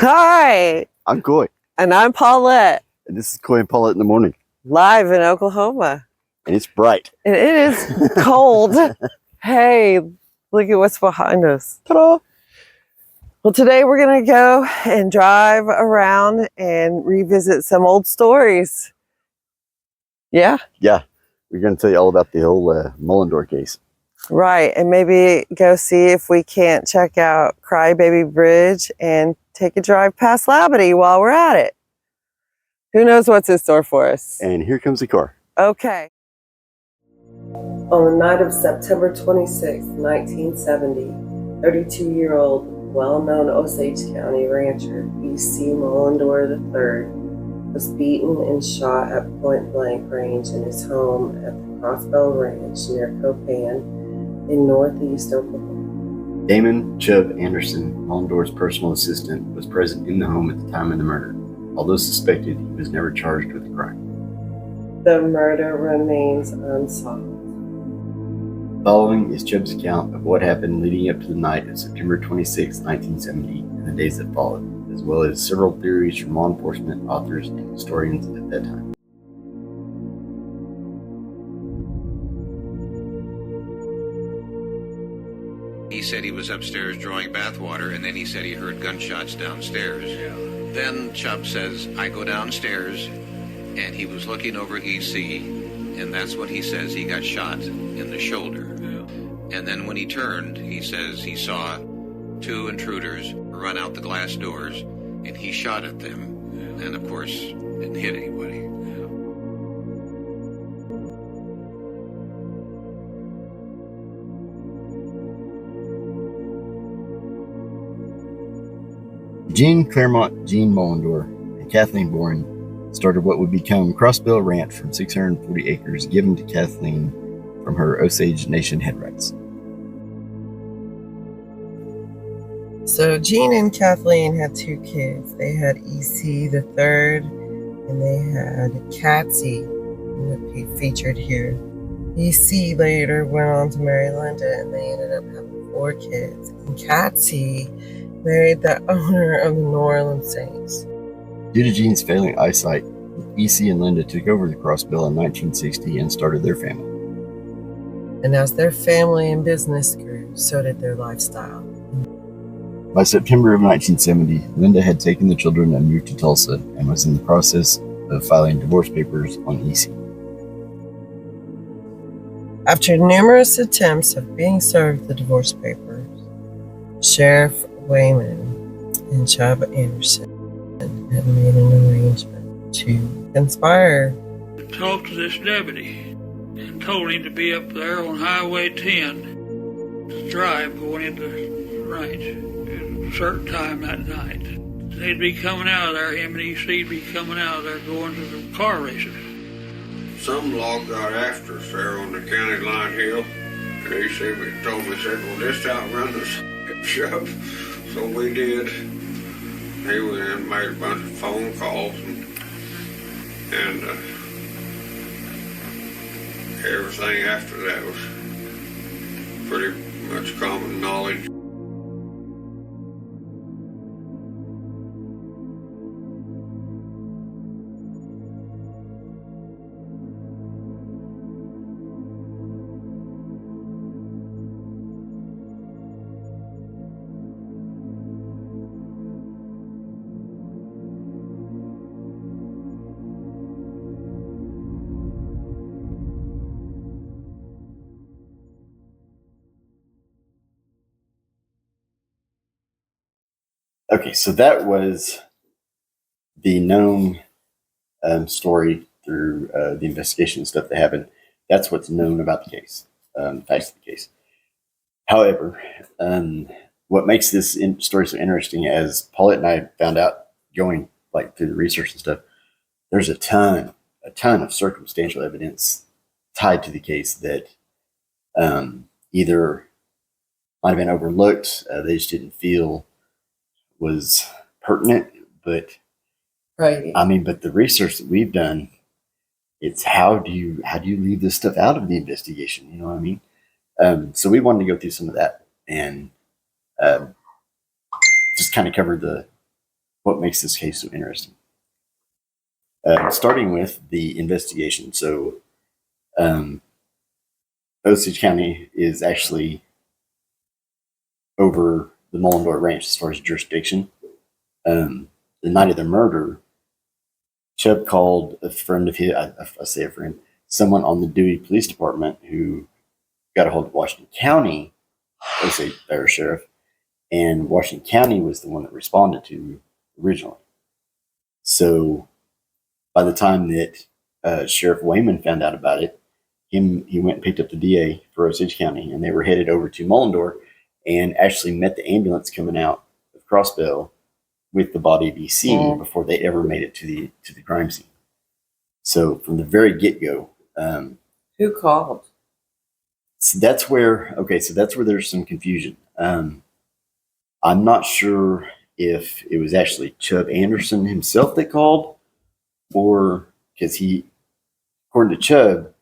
Hi, I'm Coy. and I'm Paulette, And this is Coy and Paulette in the morning. live in Oklahoma. And it's bright. And it is cold. Hey, look at what's behind us. Ta-da! Well, today we're going to go and drive around and revisit some old stories. Yeah? Yeah, we're going to tell you all about the whole Mullendore case. Right. And maybe go see if we can't check out Crybaby Bridge and take a drive past Labadee while we're at it. Who knows what's in store for us? And here comes the car. Okay. On the night of September 26, 1970, 32-year-old, well-known Osage County rancher E.C. Mullendore III was beaten and shot at point-blank range in his home at the Crossbell Ranch near Copan in northeast Oklahoma. Damon Chubb Anderson, Mullendore's personal assistant, was present in the home at the time of the murder. Although suspected, he was never charged with the crime. The murder remains unsolved. Following is Chubb's account of what happened leading up to the night of September 26, 1970, and the days that followed, as well as several theories from law enforcement, authors, and historians at that time. He said he was upstairs drawing bathwater, and then he said he heard gunshots downstairs. Then Chubb says, I go downstairs, and he was looking over EC, and that's when he says he got shot in the shoulder. And then when he turned, he says he saw two intruders run out the glass doors, and he shot at them, and of course, didn't hit anybody. Jean Claremont Jean Mullendore and Kathleen Boren started what would become Crossbell Ranch from 640 acres given to Kathleen from her Osage Nation head rights. So Jean and Kathleen had two kids. They had E.C. the third, and they had Katsy, featured here. E.C. later went on to marry Linda, and they ended up having 4 kids. And Katsy married the owner of the New Orleans Saints. Due to Jean's failing eyesight, E.C. and Linda took over the Crossbell in 1960 and started their family. And as their family and business grew, so did their lifestyle. By September of 1970, Linda had taken the children and moved to Tulsa and was in the process of filing divorce papers on E.C. After numerous attempts of being served the divorce papers, Sheriff Wayman and Chubb Anderson had made an arrangement to conspire. Talked to this deputy and told him to be up there on Highway 10, the drive going into the ranch at a certain time that night. They'd be coming out of there, him and E.C.'d be coming out of there going to the car races. Some log got after us there on the county line hill, and he said, well, this outrun us, shove. So we did. He went in and made a bunch of phone calls, and everything after that was pretty much common knowledge. Okay, so that was the known story through the investigation and stuff that happened. That's what's known about the case, facts of the case. However, what makes this story so interesting, as Paulette and I found out going through the research and stuff, there's a ton of circumstantial evidence tied to the case that either might have been overlooked, they just didn't feel was pertinent, but Right. but the research that we've done, it's how do you leave this stuff out of the investigation? You know what I mean? So we wanted to go through some of that and just kind of cover the what makes this case so interesting. Starting with the investigation. So, Osage County is actually over the Mullendore Ranch as far as jurisdiction. The night of the murder, Chubb called a friend of his, I say a friend, someone on the Dewey Police Department who got a hold of Washington County, Osage Sheriff, and Washington County was the one that responded to originally. So by the time that Sheriff Wayman found out about it, he went and picked up the DA for Osage County, and they were headed over to Mullendore and actually met the ambulance coming out of Crossbell with the body of EC before they ever made it to the crime scene. So from the very get-go, Who called? so that's where there's some confusion. I'm not sure if it was actually Chubb Anderson himself that called, or because according to Chubb,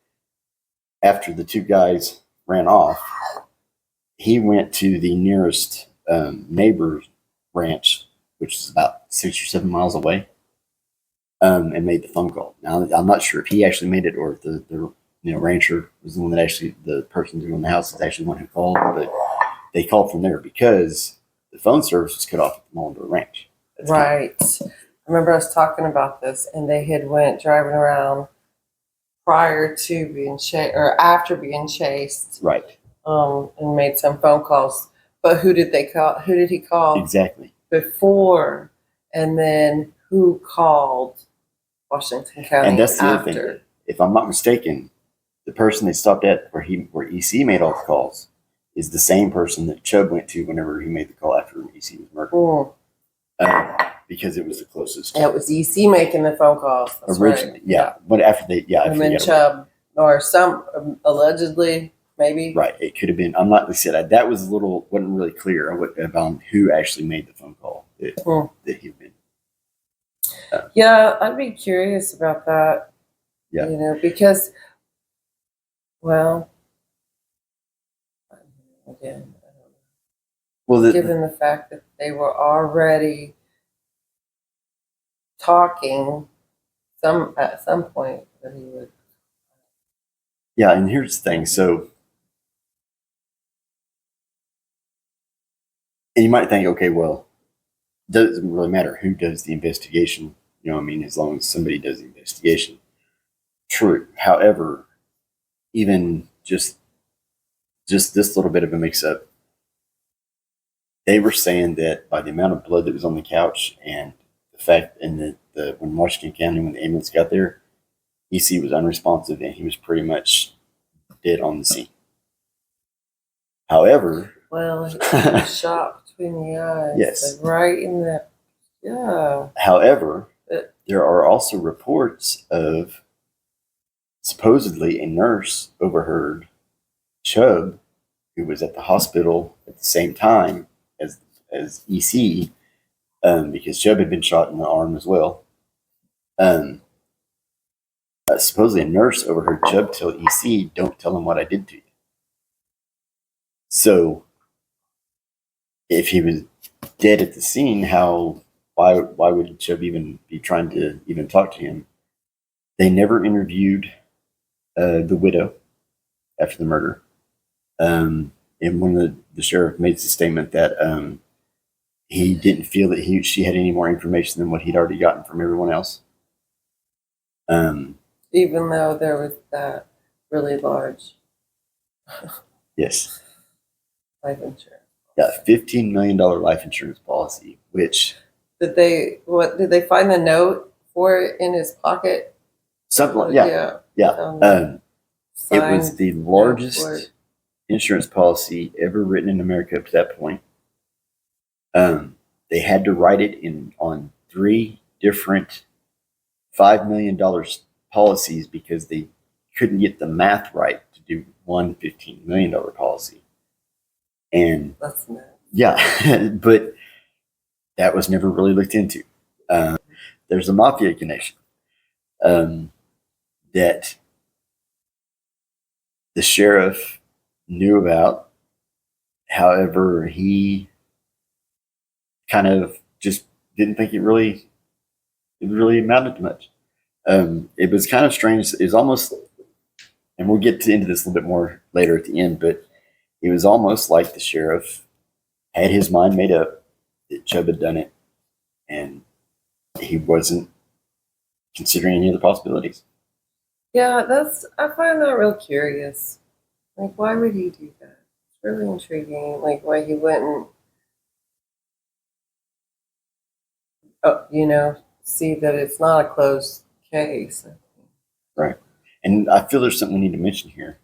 after the two guys ran off, he went to the nearest neighbor's ranch, which is about 6 or 7 miles away, and made the phone call. Now, I'm not sure if he actually made it or if the rancher was the one that actually, the person doing the house is actually the one who called, but they called from there because the phone service was cut off at the Mullendore Ranch. Right. I remember us talking about this, and they had went driving around prior to being chased or after being chased, Right. And made some phone calls. But who did they call? Who did he call Exactly. before? And then who called Washington County And that's the after? other thing. If I'm not mistaken, the person they stopped at where EC made all the calls is the same person that Chubb went to whenever he made the call after EC was murdered. Because it was the closest. It was EC making the phone calls. That's Originally, right. yeah. But after they, And then Chubb, or some allegedly, maybe. Right. It could have been. I'm not. Like I said, that was wasn't really clear about who actually made the phone call that he made. Yeah, I'd be curious about that. Yeah. Because, well, again, I don't know. Well, Given the fact that they were already talking at some point that he would. Yeah, and here's the thing. So, and you might think, okay, well, it doesn't really matter who does the investigation. You know what I mean? As long as somebody does the investigation. True. However, even just this little bit of a mix-up, they were saying that by the amount of blood that was on the couch and the fact, and when Washington County, when the ambulance got there, EC was unresponsive and he was pretty much dead on the scene. However, Well, he was shot between the eyes. Yes. Like right in the. Yeah. However, there are also reports of supposedly a nurse overheard Chubb, who was at the hospital at the same time as EC, because Chubb had been shot in the arm as well. Supposedly a nurse overheard Chubb tell EC, "Don't tell him what I did to you." So, if he was dead at the scene, why would Chubb even be trying to even talk to him? They never interviewed the widow after the murder. And when the sheriff made the statement that he didn't feel that she had any more information than what he'd already gotten from everyone else. Even though there was that really large Yes. life insurance. Yeah, $15 million life insurance policy, which Did they find the note for it in his pocket? something like Yeah. it was the largest insurance policy ever written in America up to that point. They had to write it on 3 different $5 million policies because they couldn't get the math right to do one $15 million policy. And That's nuts. yeah, but that was never really looked into. There's a mafia connection that the sheriff knew about. However, he kind of just didn't think it really amounted to much. It was kind of strange. It was almost, and we'll get into this a little bit more later at the end, but it was almost like the sheriff had his mind made up that Chubb had done it, and he wasn't considering any other possibilities. Yeah, I find that real curious. Like, why would he do that? It's really intriguing. Like, why he wouldn't, see that it's not a closed case. Right. And I feel there's something we need to mention here.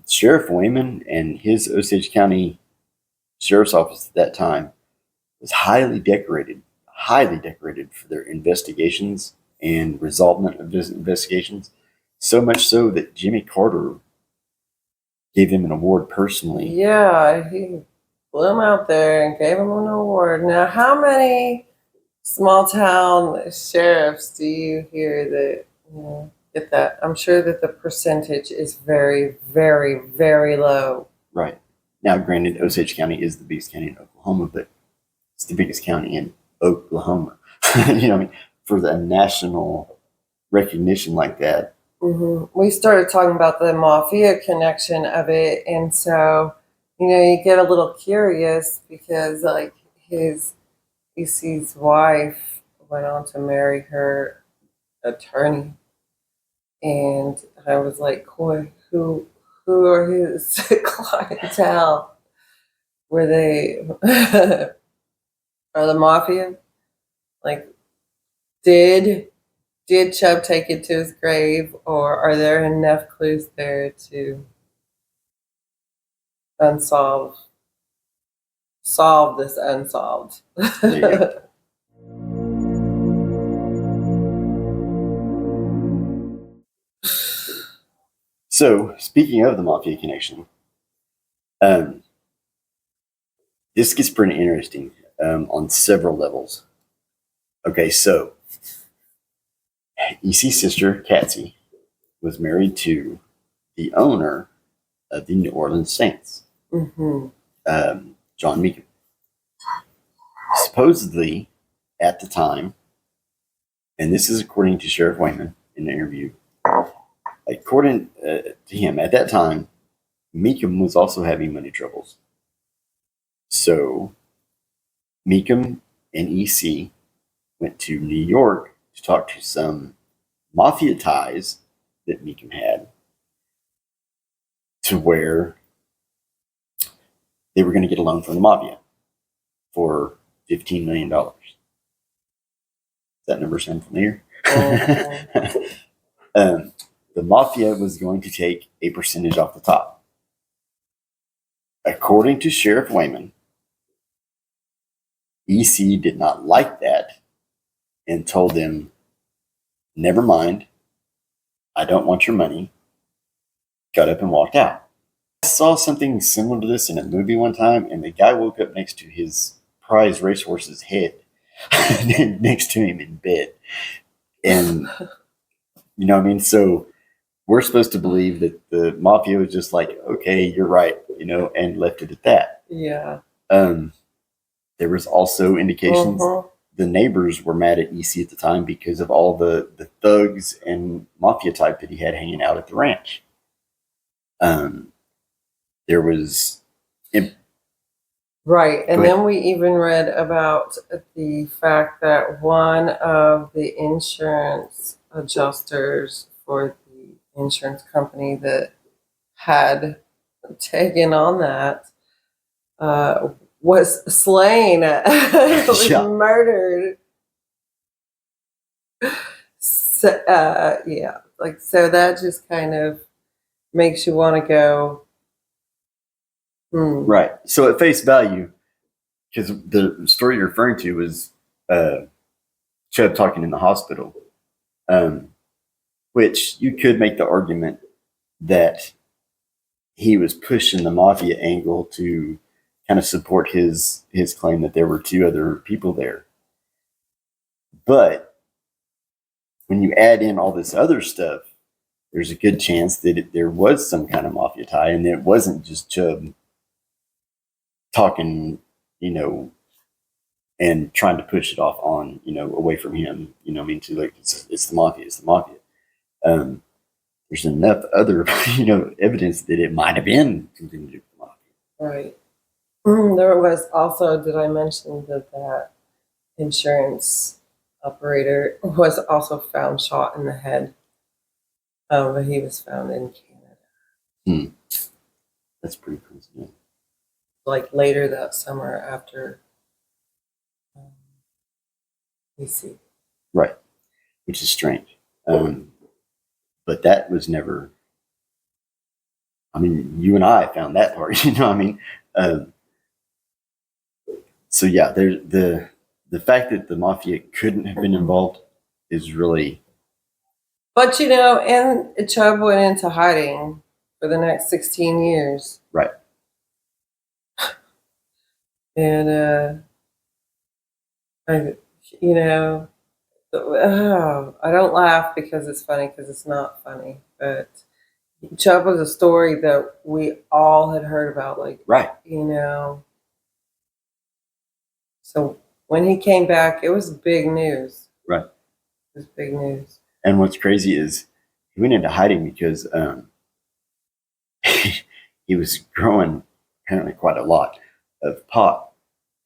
Sheriff Wayman and his Osage County Sheriff's Office at that time was highly decorated for their investigations and resolvement of those investigations. So much so that Jimmy Carter gave him an award personally. Yeah, he flew him out there and gave him an award. Now, how many small town sheriffs do you hear that get that? I'm sure that the percentage is very, very, very low. Right. Now, granted, Osage County is the biggest county in Oklahoma, but it's the biggest county in Oklahoma. For the national recognition like that. Mm-hmm. We started talking about the mafia connection of it, and so you get a little curious because like EC's wife went on to marry her attorney, and I was like, "Boy, who are his clientele? Were they are the mafia? Like, did Chubb take it to his grave, or are there enough clues there to solve this unsolved?" There you go. So, speaking of the mafia connection, this gets pretty interesting on several levels. Okay, so EC's sister, Patsy, was married to the owner of the New Orleans Saints, Mm-hmm. John Meekum. Supposedly, at the time, and this is according to Sheriff Wayman in an interview, according to him, at that time, Meekum was also having money troubles. So, Meekum and EC went to New York to talk to some mafia ties that Meekum had, to where they were going to get a loan from the mafia for $15 million. Does that number sound familiar? The mafia was going to take a percentage off the top. According to Sheriff Wayman, EC did not like that and told them, "Never mind, I don't want your money," got up and walked out. I saw something similar to this in a movie one time, and the guy woke up next to his prize racehorse's head, next to him in bed. And, you know what I mean? So we're supposed to believe that the mafia was just like, "Okay, you're right," and left it at that. Yeah. There was also indications the neighbors were mad at EC at the time because of all the thugs and mafia type that he had hanging out at the ranch. There was... Right. And then we even read about the fact that one of the insurance adjusters for the insurance company that had taken on that was slain, was murdered. So, so that just kind of makes you want to go, Right. So at face value, because the story you're referring to was Chubb talking in the hospital, which you could make the argument that he was pushing the mafia angle to kind of support his claim that there were two other people there. But when you add in all this other stuff, there's a good chance that there was some kind of mafia tie, and it wasn't just Chubb talking, and trying to push it off on, away from him, I mean, to like, it's the mafia, it's the mafia. There's enough other, evidence that it might have been something to do with the mafia. Right. There was also, did I mention that insurance operator was also found shot in the head? But he was found in Canada. That's pretty cool. Like later that summer after BC. Right. Which is strange. But that was never, I mean, you and I found that part, what I mean? So yeah, there's the fact that the mafia couldn't have been involved is really. But and Chubb went into hiding for the next 16 years. Right. And I don't laugh because it's funny, because it's not funny. But Chubb was a story that we all had heard about, like, right. So when he came back, it was big news. Right. It was big news. And what's crazy is he went into hiding because he was growing apparently quite a lot of pot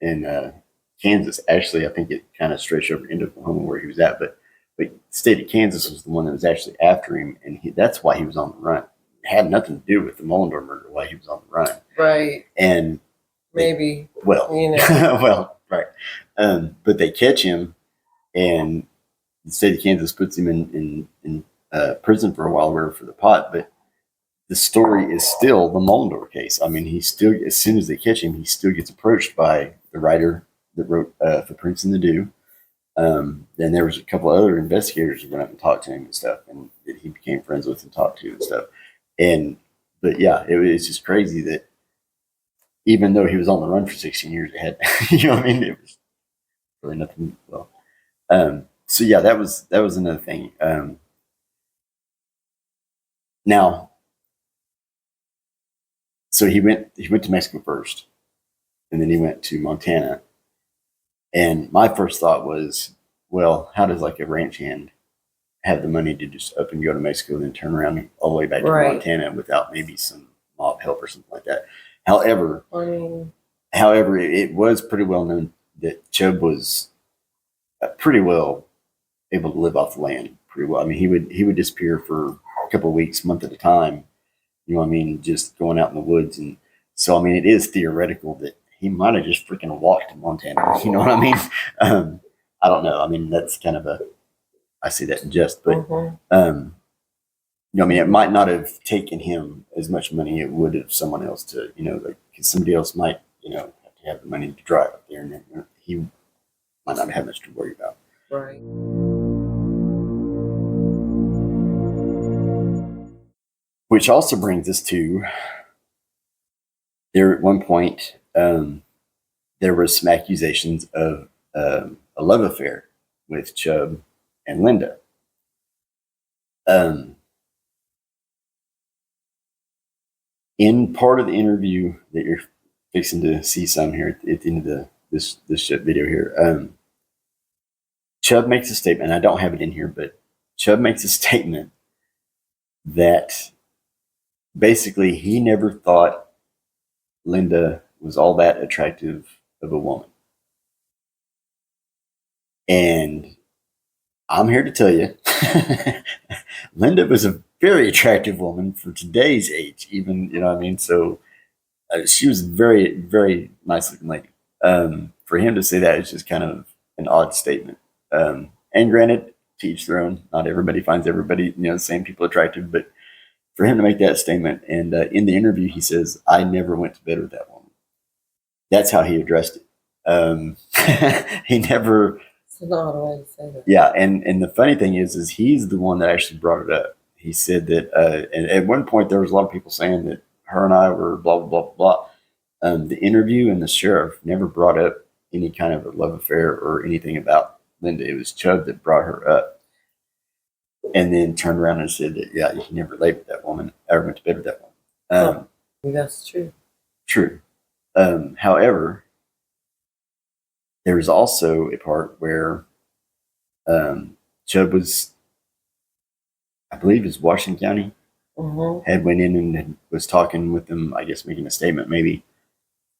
in Kansas. Actually, I think it kind of stretched over into Oklahoma where he was at, but the state of Kansas was the one that was actually after him, and that's why he was on the run. It had nothing to do with the Mullendore murder, why he was on the run. Right. And maybe. Well, well, right. But they catch him, and the state of Kansas puts him in prison for a while, for the pot. But the story is still the Mullendore case. I mean, he still, as soon as they catch him, he still gets approached by the writer that wrote Footprints in the Dew. Then there was a couple of other investigators who went up and talked to him and stuff, and that he became friends with and talked to and stuff. But yeah, it was just crazy that even though he was on the run for 16 years, it had, I mean, it was really nothing. Well, so yeah, that was another thing. Now, so he went to Mexico first, and then he went to Montana. And my first thought was, well, how does like a ranch hand have the money to just up and go to Mexico and then turn around all the way back to Montana without maybe some mob help or something like that? However, it was pretty well known that Chubb was pretty well able to live off the land pretty well. I mean, he would disappear for a couple of weeks, month at a time. Just going out in the woods. And so, I mean, it is theoretical that he might have just freaking walked to Montana. You know what I mean? I don't know. I mean, that's kind of I see that in jest, but, I mean, it might not have taken him as much money it would have someone else to, like, because somebody else might, have to have the money to drive up there, and he might not have much to worry about. Right. Which also brings us to, there at one point, there were some accusations of a love affair with Chubb and Linda. In part of the interview that you're fixing to see some here at the end of this video here, Chubb makes a statement. I don't have it in here, but Chubb makes a statement that basically he never thought Linda was all that attractive of a woman. And I'm here to tell you, Linda was a very attractive woman for today's age, even, what I mean? So she was very, very nice looking lady. For him to say that is just kind of an odd statement. And granted, to each their own, not everybody finds everybody, the same people attractive, but for him to make that statement, and in the interview, he says, "I never went to bed with that woman." That's how he addressed it. He never. It's an odd way to say that. Yeah, and the funny thing is he's the one that actually brought it up. He said that, and at one point there was a lot of people saying that her and I were blah blah blah blah. The interview and the sheriff never brought up any kind of a love affair or anything about Linda. It was Chubb that brought her up. And then turned around and said that, yeah, he never laid with that woman, ever went to bed with that woman. That's true. True. However, there was also a part where Chubb was, I believe it was Washington County, had went in and was talking with them, I guess making a statement, maybe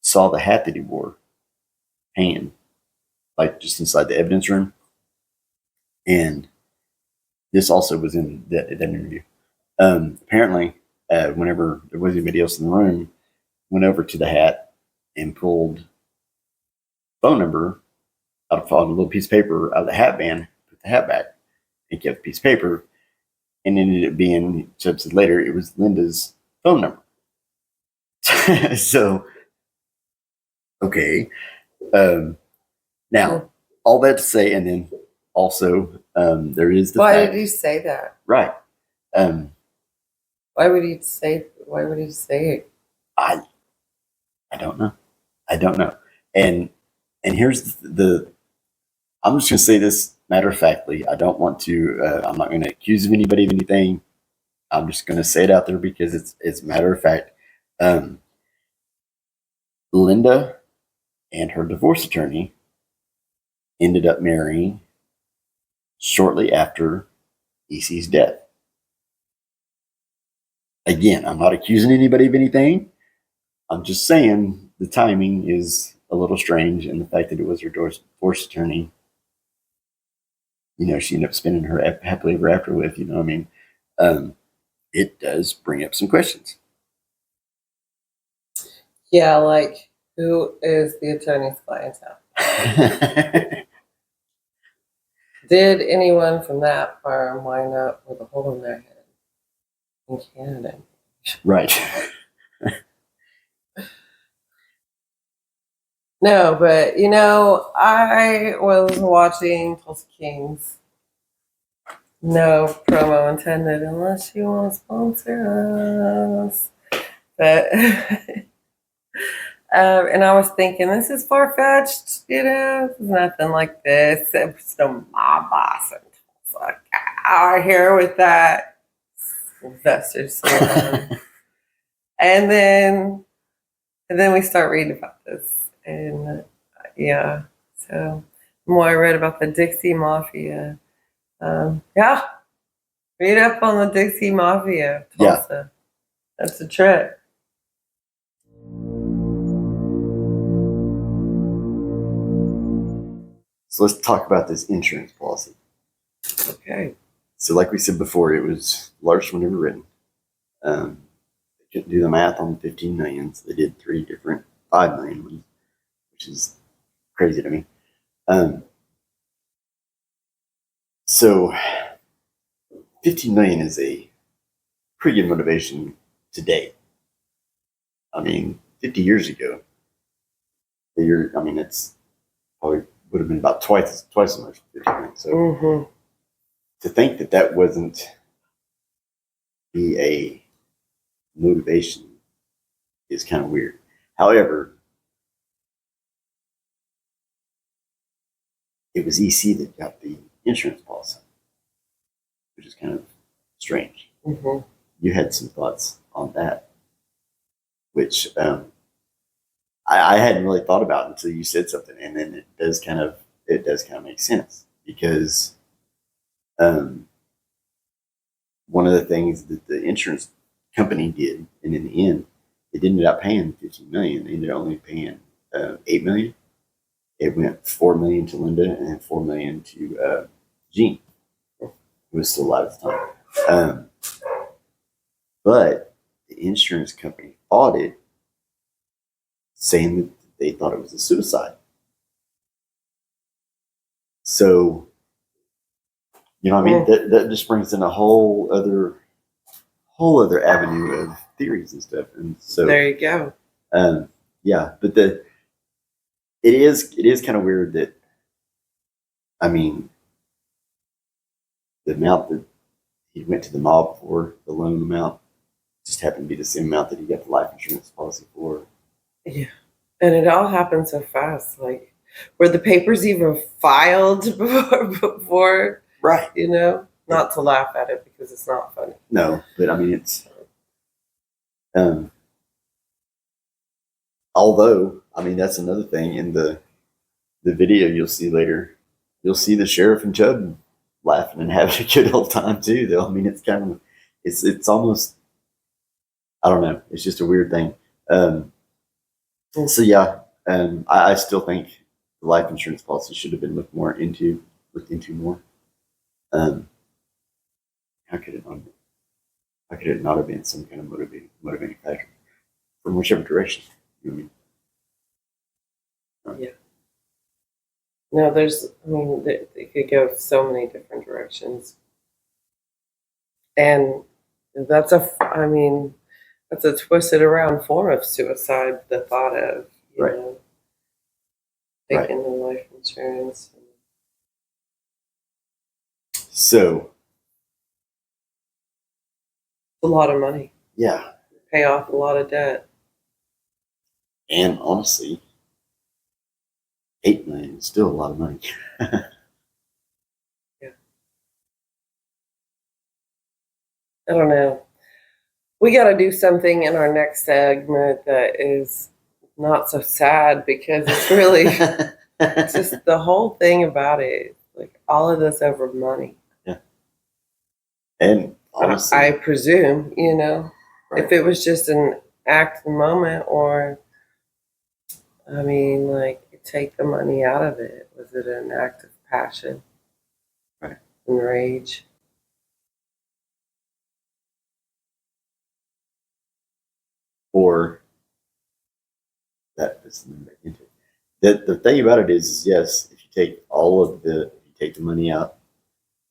saw the hat that he wore hanging, like just inside the evidence room. And this also was in that interview. Apparently, whenever there wasn't anybody else in the room, went over to the hat and pulled phone number out of a little piece of paper out of the hat band, put the hat back, and kept the piece of paper, and ended up being, Chubb said later, it was Linda's phone number. So, okay. Now, all that to say, and then also there is the Why fact, did he say that? right? Why would he say it? I don't know. I don't know. And here's the I'm just going to say this matter of factly. I don't want to. I'm not going to accuse of anybody of anything. I'm just going to say it out there because it's matter of fact. Linda and her divorce attorney ended up marrying shortly after EC's death. Again, I'm not accusing anybody of anything. I'm just saying the timing is a little strange, and the fact that it was her divorce attorney, she ended up spending her happily ever after with, what I mean? It does bring up some questions. Yeah, like, who is the attorney's clientele? Did anyone from that firm wind up with a hole in their head in Canada? Right. No, but I was watching Tulsa Kings. No promo intended unless you want to sponsor us. But and I was thinking, this is far-fetched, This is nothing like this. It was no mob boss in Tulsa. Out here with that Sylvester Stallone. and then we start reading about this. And yeah, so the more I read about the Dixie Mafia, read up on the Dixie Mafia, Tulsa. Yeah. That's a trip. So let's talk about this insurance policy. Okay. So like we said before, it was the largest one ever written. They couldn't do the math on the 15 million, so they did 3 different 5 million ones, which is crazy to me. So 15 million is a pretty good motivation today. I mean, 50 years ago, it's probably would have been about twice as much. 50 million. So to think that wasn't be a motivation is kind of weird. However, it was EC that got the insurance policy, which is kind of strange. You had some thoughts on that, which I hadn't really thought about until you said something, and then it does kind of make sense because one of the things that the insurance company did, and in the end, it ended up paying $15 million. They ended up only paying $8 million. It went $4 million to Linda and then $4 million to Gene, who was still alive at the time. But the insurance company fought it, saying that they thought it was a suicide. So, what I mean? That just brings in a whole other avenue of theories and stuff. And so there you go. Yeah, but it is kind of weird that, I mean, the amount that he went to the mob for, the loan amount, just happened to be the same amount that he got the life insurance policy for. Yeah, and it all happened so fast. Like, were the papers even filed before? Right. Not to laugh at it because it's not funny. No, but I mean, it's, although, I mean, that's another thing in the the video you'll see later, you'll see the sheriff and Chubb laughing and having a good old time too, though. I mean, it's kind of, it's almost, I don't know. It's just a weird thing. So yeah, I still think the life insurance policy should have been looked into more. How could it not? How could it not have been some kind of motivating factor from whichever direction? You know what I mean? Yeah. No, it could go so many different directions. And that's a twisted around form of suicide, the thought of, Right. taking the life insurance. So, A lot of money. yeah. Pay off a lot of debt. And honestly, $8 million is still a lot of money. Yeah. I don't know. We got to do something in our next segment that is not so sad, because it's really it's just the whole thing about it. Like all of this over money. Yeah. And honestly, I presume, right. if it was just an act in the moment, or, take the money out of it. Was it an act of passion? Right. And rage? Or that is the thing about it is yes, if you take the money out,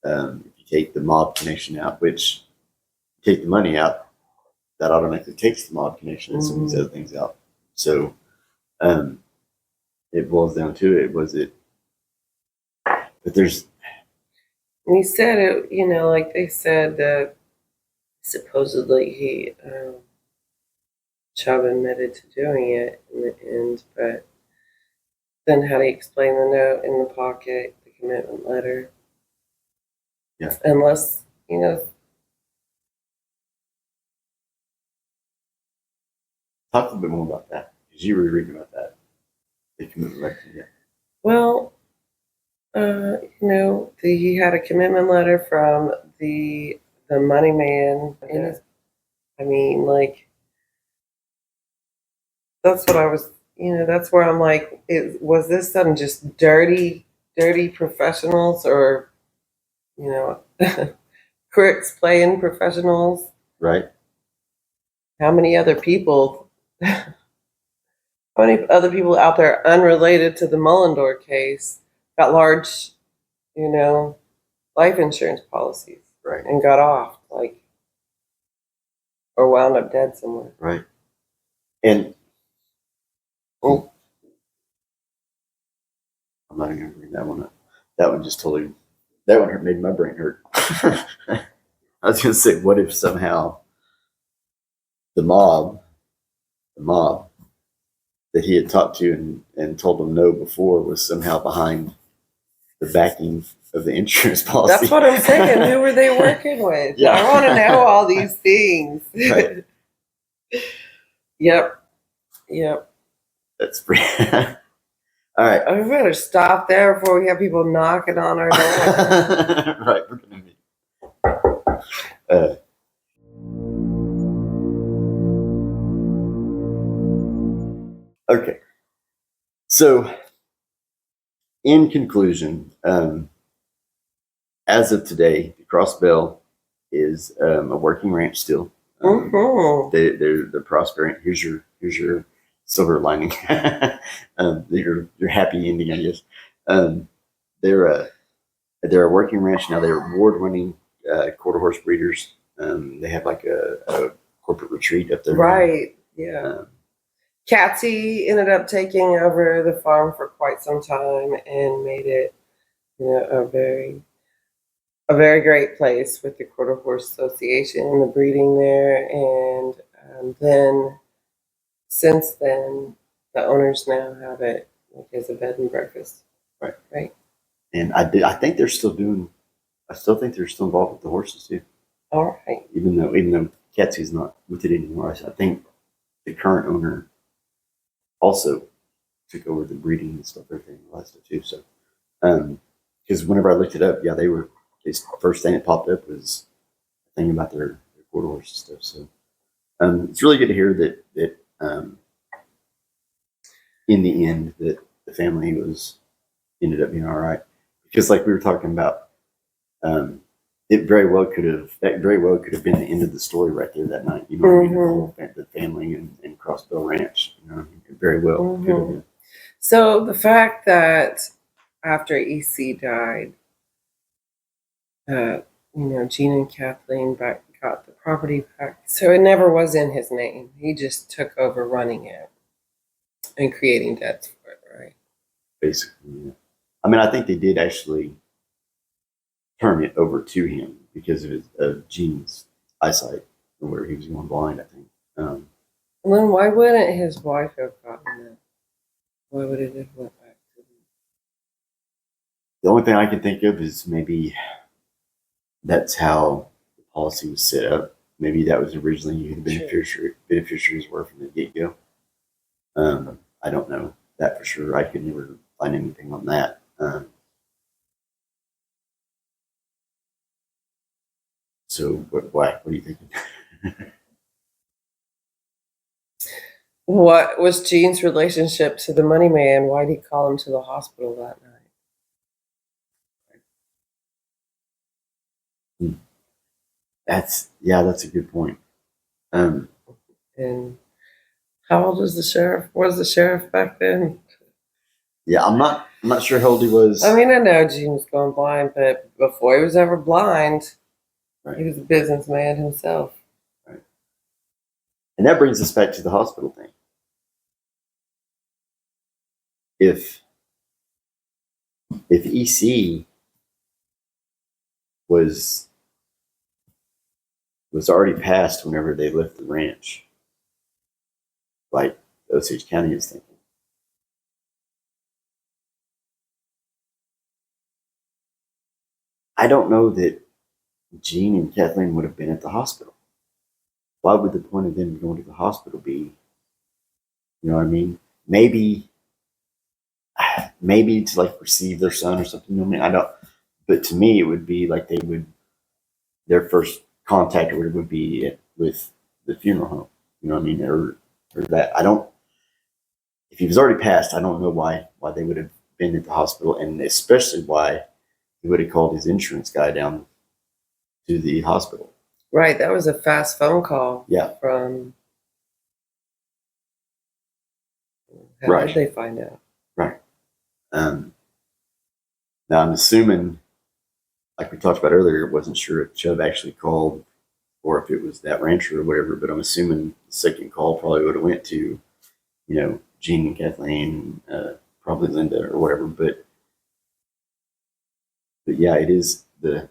if you take the mob connection out, which you take the money out, that automatically takes the mob connection and some of these other things out. So it boils down to it. But there's. And he said it, like they said that supposedly Chubb admitted to doing it in the end, but then how do you explain the note in the pocket, the commitment letter? Yeah. Unless, Talk a little bit more about that, because you were reading about that. The commitment letter, yeah. Well, he had a commitment letter from the money man. That's what I was, that's where I'm like, was this some just dirty professionals, or, crooks playing professionals? Right. How many other people out there unrelated to the Mullendore case got large, life insurance policies, Right. and got off, or wound up dead somewhere? Right. And I'm not even going to bring that one up. That one made my brain hurt. I was going to say, what if somehow the mob that he had talked to and told them no before was somehow behind the backing of the insurance policy? That's what I'm saying. Who were they working with? Yeah. I want to know all these things. Right. Yep. That's pretty. All right. We better stop there before we have people knocking on our door. Right. We're going to be. Okay. So, in conclusion, as of today, the Cross Bell is a working ranch still. They're prospering. Here's your silver lining. Your happy ending, I guess. They're a working ranch now. They're award-winning quarter horse breeders. They have like a corporate retreat up there. Right. Yeah. Catsy ended up taking over the farm for quite some time and made it, a very great place with the Quarter Horse Association and the breeding there. And then, since then, the owners now have it as a bed and breakfast. Right. And I think they're still doing. I still think they're still involved with the horses too. All right. Even though Catsy's not with it anymore, I think the current owner also took over the breeding and stuff, everything. all that stuff too. So, because whenever I looked it up, yeah, the first thing that popped up was a thing about their corridors and stuff. So, it's really good to hear that in the end that the family ended up being all right. Because like we were talking about, that very well could have been the end of the story right there that night. You know what I mean? The whole the family and Crossbell Ranch. You know, it very well could have been. So the fact that after EC died, Gene and Kathleen got the property back. So it never was in his name. He just took over running it and creating debts for it, right? Basically, yeah. I mean, I think they did actually turn it over to him because of Gene's eyesight, where he was going blind, I think. And then why wouldn't his wife have gotten it? Why would it have went back to him? The only thing I can think of is maybe that's how the policy was set up. Maybe that was originally who the beneficiaries were from the get-go. I don't know that for sure. I could never find anything on that. So what are you thinking? What was Gene's relationship to the money man? Why did he call him to the hospital that night? That's a good point. And how old was the sheriff? Was the sheriff back then? Yeah, I'm not sure how old he was. I mean, I know Gene was going blind, but before he was ever blind, right. He was a businessman himself. Right. And that brings us back to the hospital thing. If EC was already passed whenever they left the ranch, like Osage County is thinking, I don't know that Gene and Kathleen would have been at the hospital. Why would the point of them going to the hospital be? You know what I mean? Maybe to like receive their son or something. You know what I mean? I don't. But to me, it would be like their first contact would be with the funeral home. You know what I mean? Or that. I don't. If he was already passed, I don't know why they would have been at the hospital, and especially why he would have called his insurance guy down to the hospital. Right, that was a fast phone call. Yeah. From. How right. did they find out? Right. Now I'm assuming, like we talked about earlier, wasn't sure if Chubb actually called or if it was that rancher or whatever, but I'm assuming the second call probably would have went to, Gene and Kathleen, probably Linda or whatever. But yeah, it is the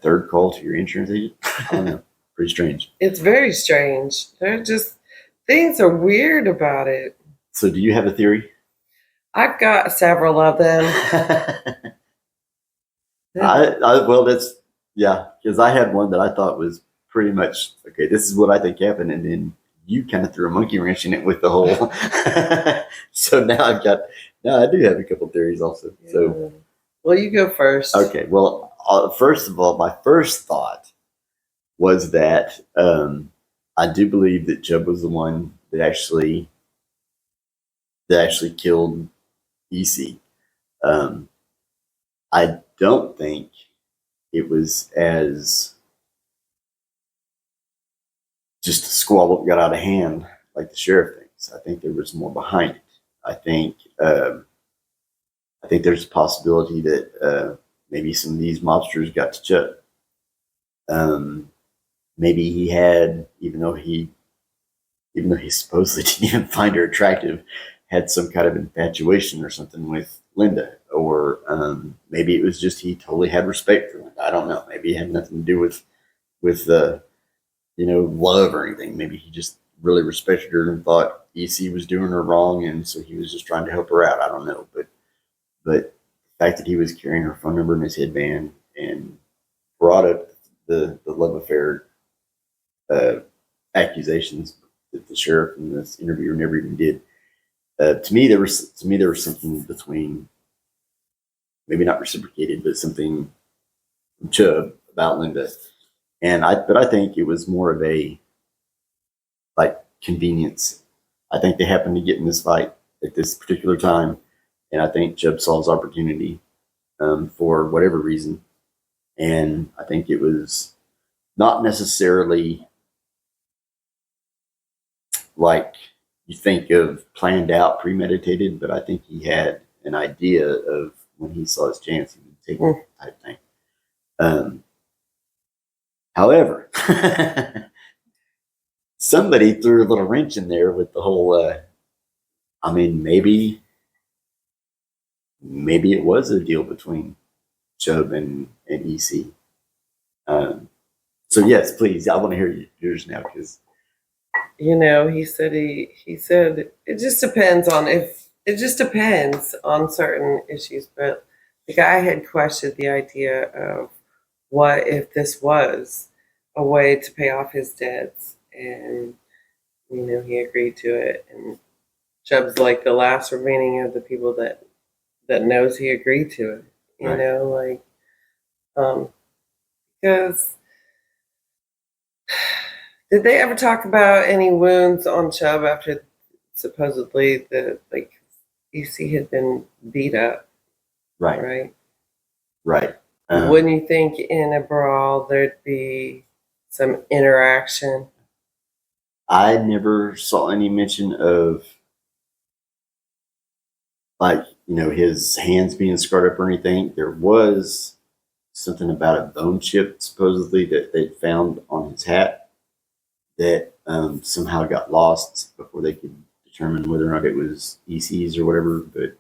third call to your insurance agent. I don't know. Pretty strange. It's very strange. Things are weird about it. So do you have a theory? I've got several of them. Because I had one that I thought was pretty much, okay, this is what I think happened, and then you kind of threw a monkey wrench in it with the whole. So now I do have a couple theories also. Yeah. So, well, you go first. Okay. Well, first of all, my first thought was that I do believe that Chubb was the one that actually killed EC. I don't think it was as just a squabble that got out of hand like the sheriff thinks. I think there was more behind it. I think there's a possibility that maybe some of these mobsters got to Chubb. Maybe he had, even though he supposedly didn't even find her attractive, had some kind of infatuation or something with Linda, or maybe it was just he totally had respect for Linda. I don't know. Maybe it had nothing to do with love or anything. Maybe he just really respected her and thought EC was doing her wrong, and so he was just trying to help her out. I don't know, but the fact that he was carrying her phone number in his headband and brought up the love affair accusations that the sheriff and this interviewer never even did. To me, there was something between, maybe not reciprocated, but something from Chubb about Linda, but I think it was more of a like convenience. I think they happened to get in this fight at this particular time, and I think Chubb saw his opportunity for whatever reason, and I think it was not necessarily like you think of planned out, premeditated, but I think he had an idea of when he saw his chance, he would take it type thing. However, somebody threw a little wrench in there with the whole, I mean, maybe it was a deal between Chubb and EC. So yes, please, I want to hear yours now, because he said he said it just depends on certain issues, but the guy had questioned the idea of what if this was a way to pay off his debts, and he agreed to it, and Chubb's like the last remaining of the people that knows he agreed to it, Right. because did they ever talk about any wounds on Chubb after supposedly the EC had been beat up, right. right? Wouldn't you think in a brawl there'd be some interaction? I never saw any mention of his hands being scarred up or anything. There was something about a bone chip supposedly that they'd found on his hat that somehow got lost before they could determine whether or not it was EC's or whatever. But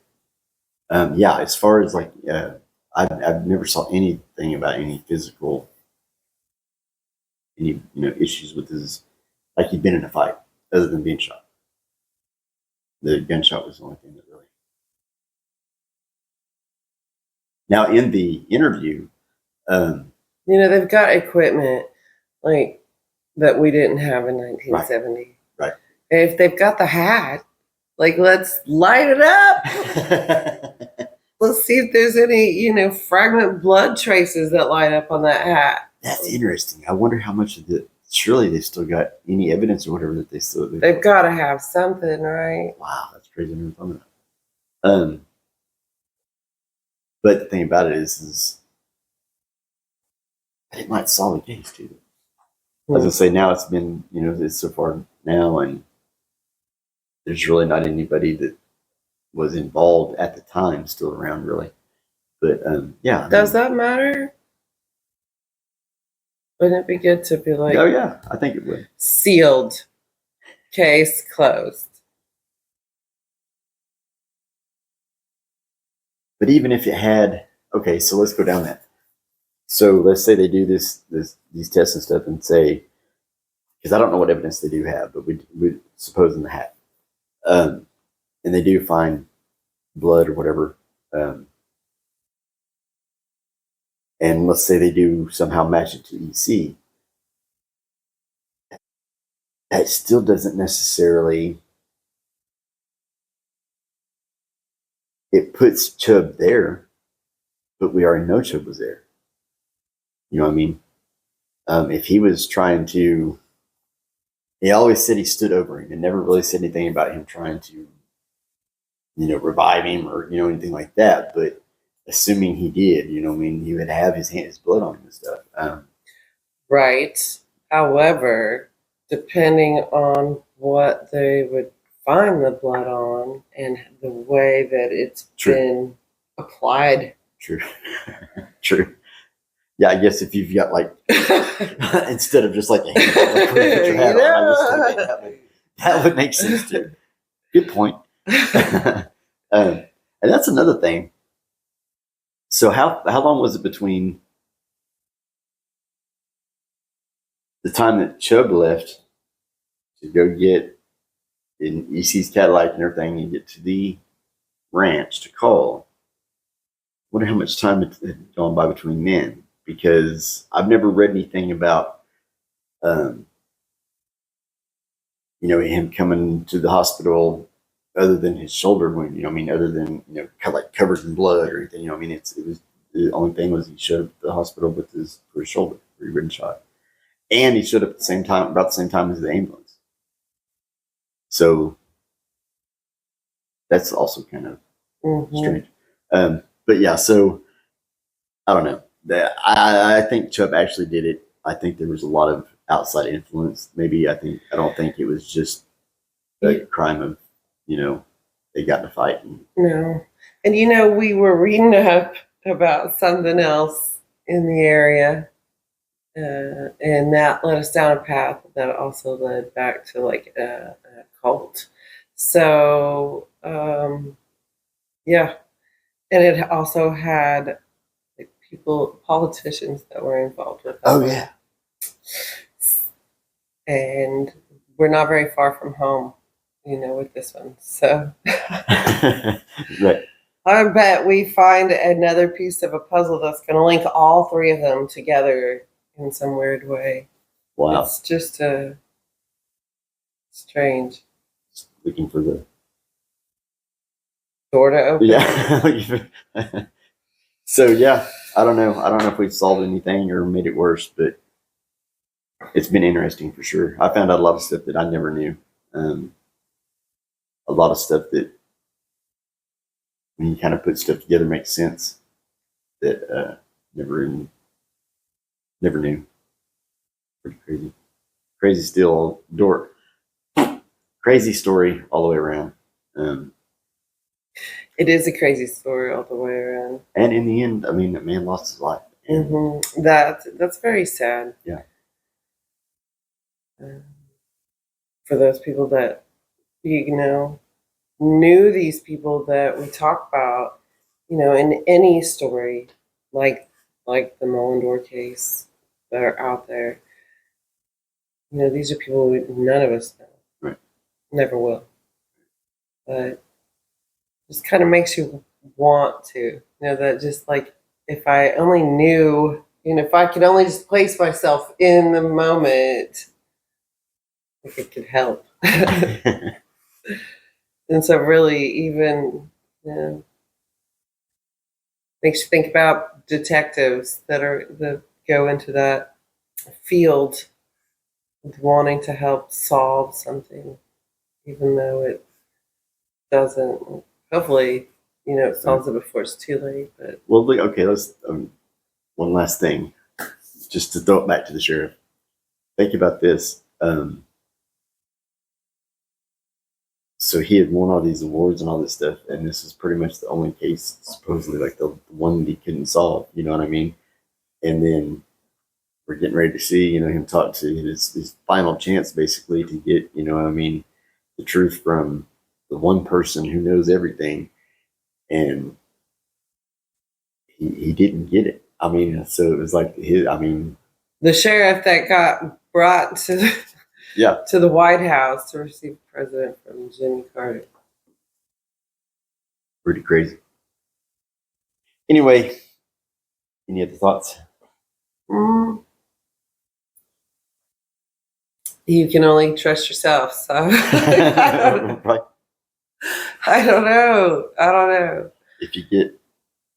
yeah, as far as I've never saw anything about any physical, issues with his, like he'd been in a fight other than being shot. The gunshot was the only thing that really. Now in the interview, they've got equipment like that we didn't have in 1970. Right. If they've got the hat, let's light it up. Let's see if there's any, fragment blood traces that light up on that hat. That's interesting. I wonder how much of it. Surely they've still got any evidence or whatever that they've got to have something, right? Wow, that's crazy. I never thought of that. But the thing about it is it might solve the case too. As I say, now it's been, it's so far now, and there's really not anybody that was involved at the time still around, really. But yeah. Does that matter? Wouldn't it be good to be like, oh yeah, I think it would. Sealed, case closed. But even if it had, okay, so let's go down that. So let's say they do these tests and stuff and say, because I don't know what evidence they do have, but we suppose in the hat, and they do find blood or whatever, and let's say they do somehow match it to EC, that still doesn't necessarily, it puts Chubb there, but we already know Chubb was there. You know what I mean? If he was trying to, he always said he stood over him and never really said anything about him trying to, revive him or, anything like that. But assuming he did, he would have his blood on him and stuff. Right. However, depending on what they would find the blood on and the way that it's been applied. True. True. Yeah, I guess if you've got instead of just a hand, that would make sense too. Good point. And that's another thing. So how long was it between the time that Chubb left to go get in EC's Cadillac and everything and get to the ranch to call? I wonder how much time had gone by between then, because I've never read anything about him coming to the hospital other than his shoulder wound, other than, kind of like covered in blood or anything, it was, the only thing was he showed up at the hospital with for his shoulder where he'd been shot. And he showed up at the same time, about the same time as the ambulance. So that's also kind of strange. But yeah, so I don't know. I think Chubb actually did it. I think there was a lot of outside influence. Maybe I don't think it was just a crime of, they got in a fight. No. And we were reading up about something else in the area. And that led us down a path that also led back to like a cult. So, yeah. And it also had like politicians that were involved with it. Oh, yeah. And we're not very far from home, with this one. So, right. I bet we find another piece of a puzzle that's going to link all three of them together in some weird way. Wow. It's just strange. Just looking for the door to open. Yeah. So, yeah, I don't know. I don't know if we've solved anything or made it worse, but it's been interesting for sure. I found out a lot of stuff that I never knew. A lot of stuff that, when you kind of put stuff together, makes sense that never knew. Pretty crazy. Crazy still, crazy story all the way around. It is a crazy story all the way around. And in the end, that man lost his life. Mm-hmm. That's very sad. Yeah. For those people that, knew these people that we talk about, in any story, like the Mullendore case that are out there, these are people none of us know. Right. Never will. But just kind of makes you want to, that just like, if I only knew, if I could only just place myself in the moment, like it could help. And so really even makes you think about detectives that go into that field with wanting to help solve something, even though it doesn't. Hopefully, it solves it before it's too late. But well, okay, let's one last thing, just to throw it back to the sheriff. Think about this. So he had won all these awards and all this stuff, and this is pretty much the only case, supposedly, like the one that he couldn't solve. You know what I mean? And then we're getting ready to see, him talk to his final chance, basically, to get, the truth from the one person who knows everything, and he didn't get it. So it was like the sheriff that got brought to the White House to receive a president from Jimmy Carter. Pretty crazy. Anyway, any other thoughts? You can only trust yourself. So Right. I don't know. If you get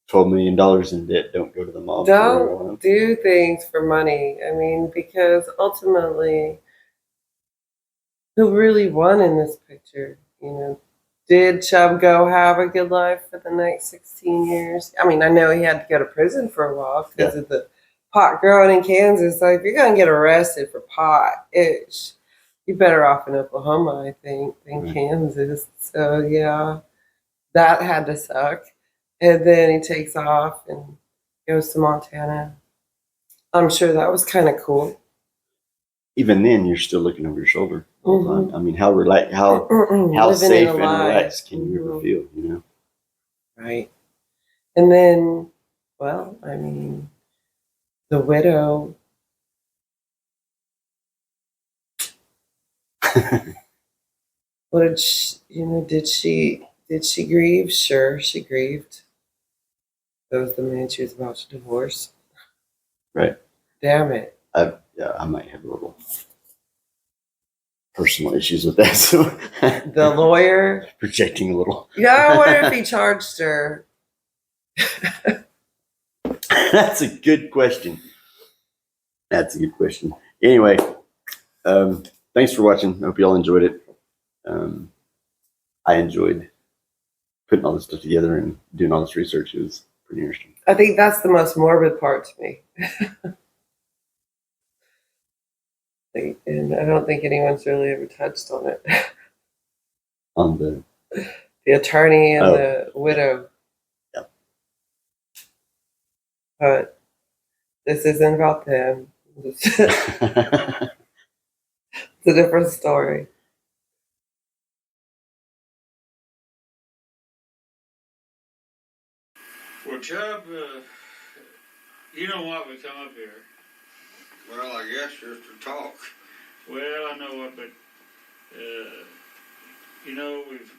$12 million in debt, don't go to the mall. Don't do things for money. Because ultimately, who really won in this picture? Did Chubb go have a good life for the next 16 years? I know he had to go to prison for a while because of the pot growing in Kansas. So if you're going to get arrested for pot, you're better off in Oklahoma, I think, than Kansas. So yeah, that had to suck. And then he takes off and goes to Montana. I'm sure that was kind of cool. Even then, you're still looking over your shoulder all the time. How safe and relaxed can you ever feel? Right. And then, the widow. What did she? Did she grieve? Sure, she grieved. That was the man she was about to divorce. Right. Damn it. I might have a little personal issues with that, so The lawyer. projecting a little. Yeah, I wonder if he charged her. That's a good question. That's a good question. Anyway, thanks for watching. I hope you all enjoyed it. I enjoyed putting all this stuff together and doing all this research. It was pretty interesting. I think that's the most morbid part to me. And I don't think anyone's really ever touched on it. On the attorney and the widow. Yeah. But this isn't about them. It's a different story. Well, Chubb, you know why we come up here. Well, I guess just to talk. Well, I know it, but, you know, we've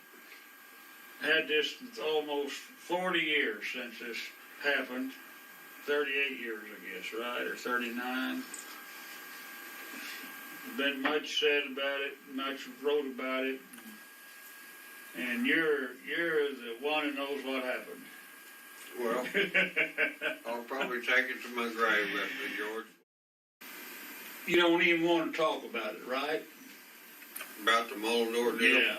had this almost 40 years since this happened. 38 years, I guess, right? Or 39. There's been much said about it, much wrote about it. And you're the one who knows what happened. Well, I'll probably take it to my grave with me, George. You don't even want to talk about it, right? About the Mullendore deal? Yeah.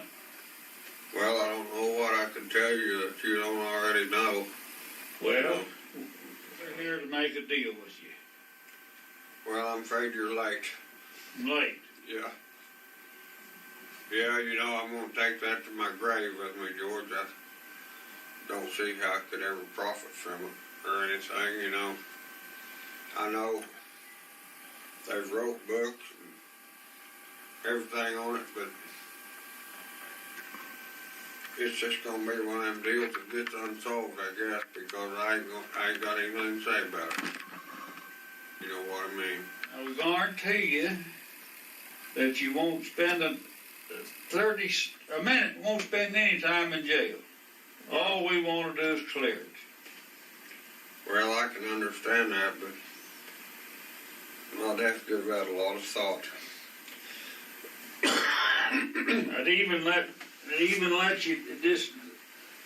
Well, I don't know what I can tell you that you don't already know. Well, we're here to make a deal with you. Well, I'm afraid you're late. Late. Yeah. Yeah, you know, I'm going to take that to my grave with me, George. I don't see how I could ever profit from it or anything, you know. I know they've wrote books and everything on it, but it's just going to be one of them deals that gets unsolved, I guess, because I ain't got anything to say about it. You know what I mean? I will guarantee you that you won't spend a minute, won't spend any time in jail. All we want to do is clear it. Well, I can understand that, but I'd have to give that a lot of thought. I'd even let you just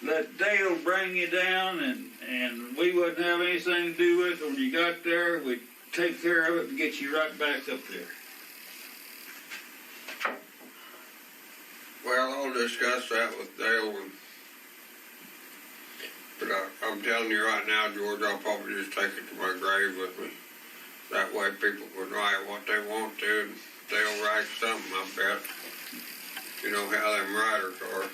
let Dale bring you down, and we wouldn't have anything to do with it. When you got there, we'd take care of it and get you right back up there. Well, I'll discuss that with Dale, but I'm telling you right now, George, I'll probably just take it to my grave with me. That way people can write what they want to, and they'll write something, I bet. You know how them writers are.